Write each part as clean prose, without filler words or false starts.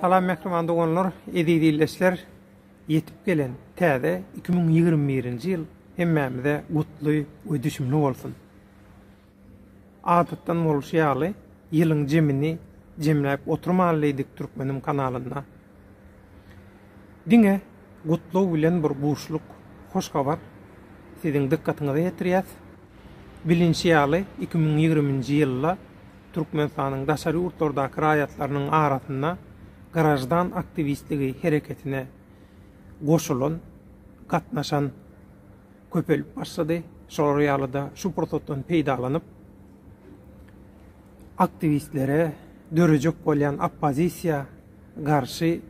Salam mehriman dogonlar, edidilleşler yetip gelen täze 2021-nji ýyl hemmämize gutly we düşümli bolsun. Adatdan bolşýaly ýylyň jemini jemläp oturmalydyk Türkmenim kanalyna. Diňe gutly bilen bir buşluk, hoş habar siziň dikkatyňyzy ýetirýär. Bilinçýaly 2020-nji ýylda Türkmenistanyň daşary urtlardaky raýatlarynyň arasynda garajdan aktivistligi hereketine goşulan, gatnaşan köpelip başlady. Şol ýalyda şu prototdan peýdalanyp aktivistlere dörejek bolýan oppozisiýa garşy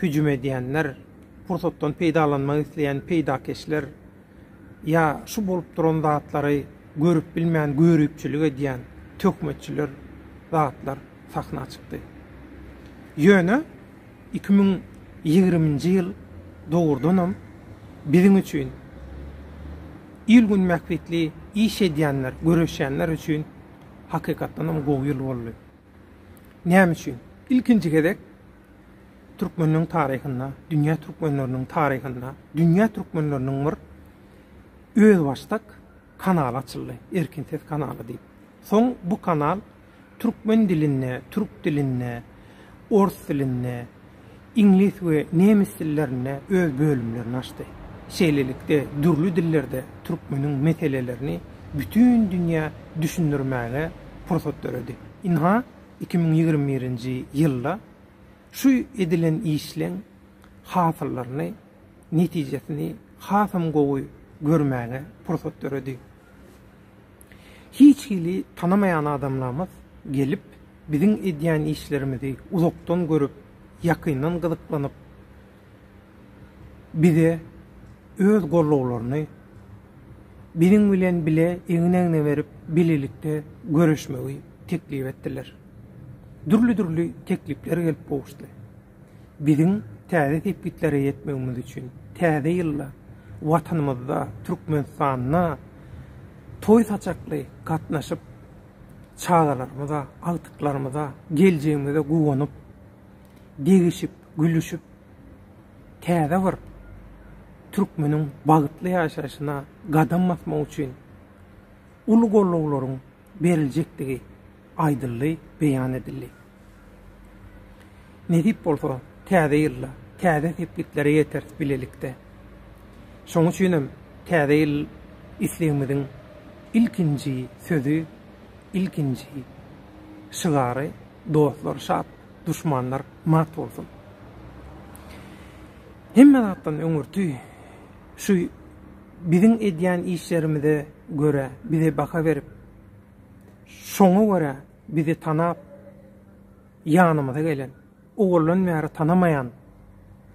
hüjüm edýänler, prototdan peýdalanmak isleýän peýdakeşler ýa şu bolup duran zatlary görüp bilmeýän görüpçilik edýän tökmetçiler zatlar sahna çykdy. Ýöne 2020-nji ýyl dogurdanam biziň üçin ilgün mähfetli iş edýänler, görüşýänler üçin hakykatdanam gowy ýyl boldy. Näme üçin? İlkinji gezek Türkmenliň taryhynda, dünýä türkmenleriniň taryhynda, dünýä türkmenleriniň bir öz başdak kanal açyldy, erkin ses kanaly diýip. Soň bu kanal türkmen diline, türk diline, ors diline, İngiliz we nemis dillerine öz bölümlerini açdy. Şeýlelikde dürlü dillerde türkmeniň meselelerini bütün dünýä düşündirmäge pursat berdi. Inha 2021-nji ýylda şu edilen işleň hasyllaryny, netijesini hasam gowy görmäge pursat berdi. Hiç hili tanamayan adamlarımız gelip bizim edýän işlerimizi uzaktan görüp, yakından gyzyklanyp bize öz gollawlaryny bilen bilen bile eňine berip bilelikde görüşmegi teklip etdiler. Dürlü teklipler gelip boğuşdy. Bizim täze tepkitlere yetmegimiz üçin täze ýylda watanymyzda Türkmenistanyna toy saçakly gatnaşyp çağalarymyza, agtyklarymyza, geljeğimize gowanyp, degişip, gülüşüp, täze bir Türkmeniň bagytly ýaşaşyna gadam basmak üçin uly gollawlaryň beriljektigi aýdylly beýan edildi. Nedip bolsa, täze ýylda, täze tepkitlere ýeter bilelikde. Şoň üçin täze ýyl islegimiziň ilkinji sözü, ilkinji şygary, dostlar şat, düşmanlar mat bolsun. Hemme zatdan öňürtü şu biziň edýän işlerimize göre bize baka berip, şoňa göre bizi tanap, ýanymyza gelen, ogullan märi tanamayan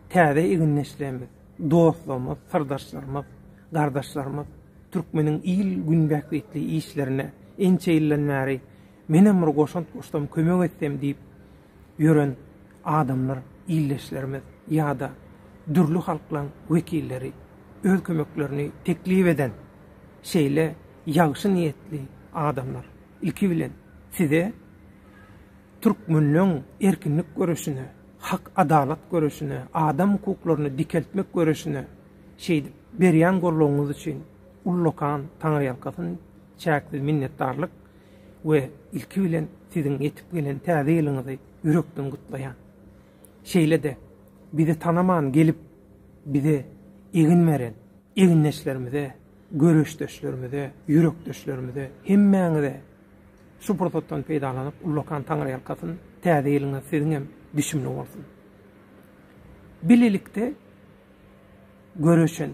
täze eginleşlerimiz, dostlarymyz, sırdaşlarymyz, gardaşlarymyz, Türkmeniň il günbäkli işlerine ençe ýyllanmary menem bir goşam kömek etsem diýip ýören adamlar, illeşlerimiz ýa-da dürlü halklaryň wekilleri öz kömeklerini teklip eden şeýle ýagşy niýetli adamlar ilki bilen size Türkmenliň erkinlik görüşüne, hak adalat görüşüne, adam hukuklaryny dikeltmek görüşüne şeýdi berýän gollawyňyz üçin Ullokan Taňry ýalkasyň çäksiz minnetdarlyk we ilki bilen siziň ýetip gelen täze ýylyňyzy ýürekden gutlaýan. Şeýle de bizi tanaman gelip bize eginmeren, eginleşlerimize, görüşdeşlerimize, yürekdeşlerimize, hemmäňize şu prototdan peýdalanyp Ullokan Taňry ýalkasyň täze ýylyňyzy siziň hem düşümli bolsun. Bilelikde görüşen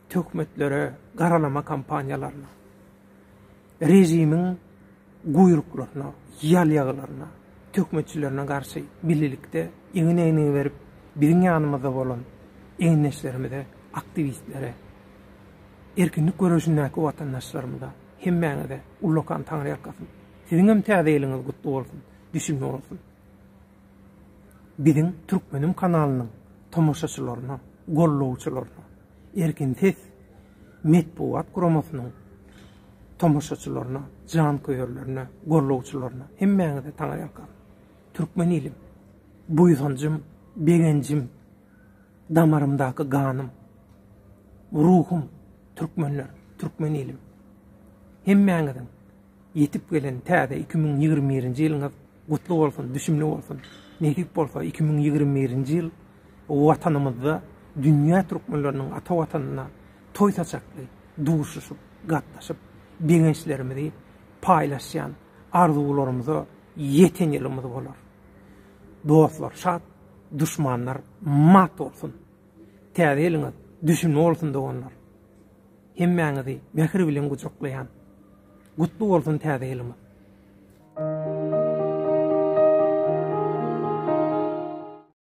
tökmetlere, garalama kampanyalaryna, rejimiň guýruklaryna, ýalýaglaryna, tökmetçilerine karşı bilelikde eňine berip biziň ýanymyzda bolan eňneşlerimize, aktivistlere, erkinlik görüşündäki watandaşlarymyza hemmäňize Ullokan Taňry ýalkasyň siziň hem täze ýylyňyz gutly bolsun, düşümli bolsun. Biziň Türkmenim kanalynyň tomoşaçylaryna, gollawçylaryna, erkin ses metbuat guramasynyň tomoşaçylaryna, jan köýerlerine, gollawçylaryna hemmäňize Taňry ýalkasyň. Türkmen ilim, buýsancym begencim, damarımdaki ganım, ruhum, Türkmenler, Türkmen elim. Hemmeňiziň yetip gelen täze 2021-nji ýylyňyz gutly bolsun, düşümli bolsun. Nähip bolsa 2021-nji ýyl watanymyzda dünýä türkmenleriniň ata watanyna toý saçakly, duşuşyp, gatnaşyp, begençlerimizi paýlaşýan arzuwlarymyza ýeten ýylymyz bolar. Dostlar şat, düşmanlar mat bolsun. Täze ýylyňyz düşümli bolsun doganlar. Hemmeňizi mehri bilen guçaklaýan gutly bolsun täze ýylymyz.